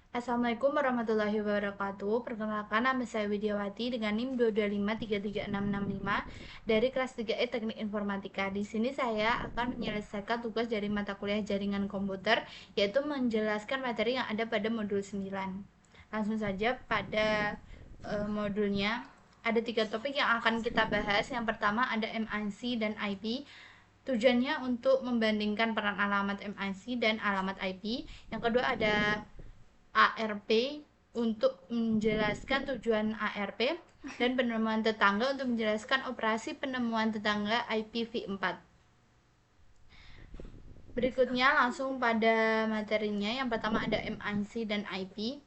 Assalamualaikum warahmatullahi wabarakatuh. Perkenalkan, nama saya Widiawati dengan NIM 225336665 dari kelas 3E Teknik Informatika. Di sini saya akan menyelesaikan tugas dari mata kuliah Jaringan Komputer, yaitu menjelaskan materi yang ada pada modul 9. Langsung saja pada modulnya. Ada 3 topik yang akan kita bahas. Yang pertama ada MIC dan IP. Tujuannya untuk membandingkan peran alamat MIC dan alamat IP. Yang kedua ada ARP untuk menjelaskan tujuan ARP, dan penemuan tetangga untuk menjelaskan operasi penemuan tetangga IPv4. Berikutnya langsung pada materinya. Yang pertama ada MIC dan IP.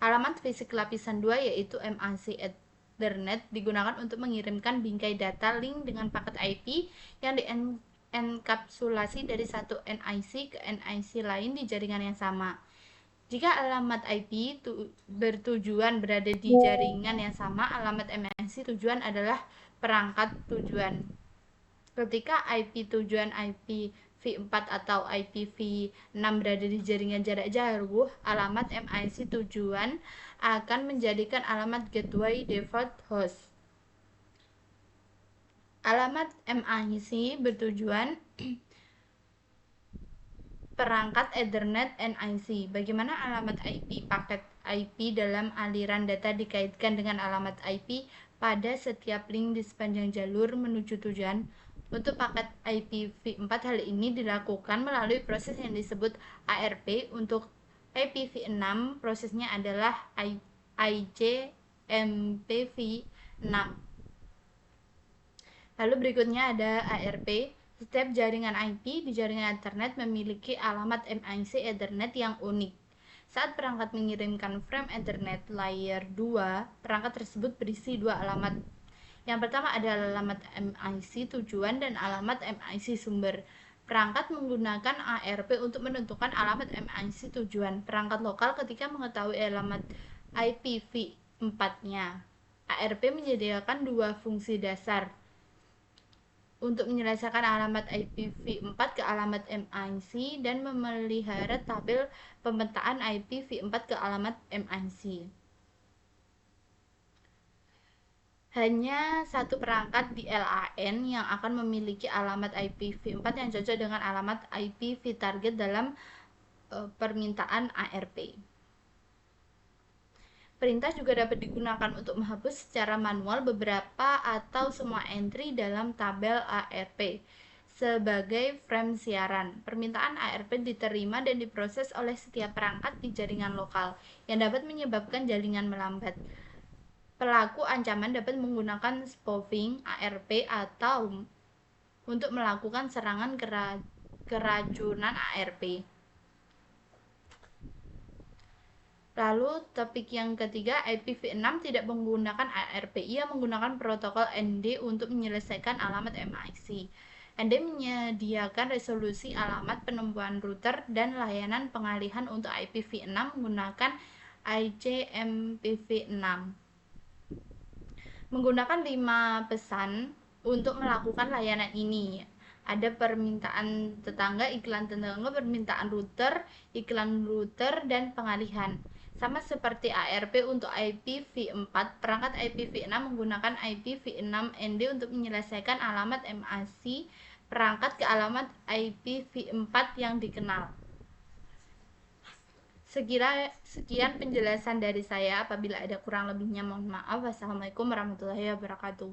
Alamat fisik lapisan 2 yaitu MIC Ethernet digunakan untuk mengirimkan bingkai data link dengan paket IP yang dienkapsulasi dari satu NIC ke NIC lain di jaringan yang sama. Jika alamat IP bertujuan berada di jaringan yang sama, alamat MIC tujuan adalah perangkat tujuan. Ketika IP tujuan IPv4 atau IPv6 berada di jaringan jarak jauh, alamat MIC tujuan akan menjadikan alamat gateway default host. Alamat MIC bertujuan perangkat Ethernet NIC. Bagaimana alamat IP paket IP dalam aliran data dikaitkan dengan alamat IP pada setiap link di sepanjang jalur menuju tujuan. Untuk paket IPv4, hal ini dilakukan melalui proses yang disebut ARP. Untuk IPv6, prosesnya adalah ICMPv6. Lalu berikutnya ada ARP. Setiap jaringan IP di jaringan Ethernet memiliki alamat MIC Ethernet yang unik. Saat perangkat mengirimkan frame Ethernet layer 2, perangkat tersebut berisi dua alamat. Yang pertama adalah alamat MIC tujuan dan alamat MIC sumber. Perangkat menggunakan ARP untuk menentukan alamat MIC tujuan perangkat lokal ketika mengetahui alamat IPv4-nya. ARP menyediakan dua fungsi dasar untuk menyelesaikan alamat IPv4 ke alamat MIC dan memelihara tabel pemetaan IPv4 ke alamat MIC. Hanya satu perangkat di LAN yang akan memiliki alamat IPv4 yang cocok dengan alamat IPv target dalam permintaan ARP. Perintah juga dapat digunakan untuk menghapus secara manual beberapa atau semua entry dalam tabel ARP sebagai frame siaran. Permintaan ARP diterima dan diproses oleh setiap perangkat di jaringan lokal yang dapat menyebabkan jaringan melambat. Pelaku ancaman dapat menggunakan spoofing ARP atau untuk melakukan serangan keracunan ARP. Lalu topik yang ketiga, IPv6 tidak menggunakan ARP, ia menggunakan protokol ND untuk menyelesaikan alamat MIC. ND menyediakan resolusi alamat penemuan router dan layanan pengalihan untuk IPv6 menggunakan ICMPv6. Menggunakan 5 pesan untuk melakukan layanan ini. Ada permintaan tetangga, iklan tetangga, permintaan router, iklan router, dan pengalihan. Sama seperti ARP untuk IPv4, perangkat IPv6 menggunakan IPv6 ND untuk menyelesaikan alamat MIC perangkat ke alamat IPv4 yang dikenal. Sekian penjelasan dari saya. Apabila ada kurang lebihnya mohon maaf. Wassalamualaikum warahmatullahi wabarakatuh.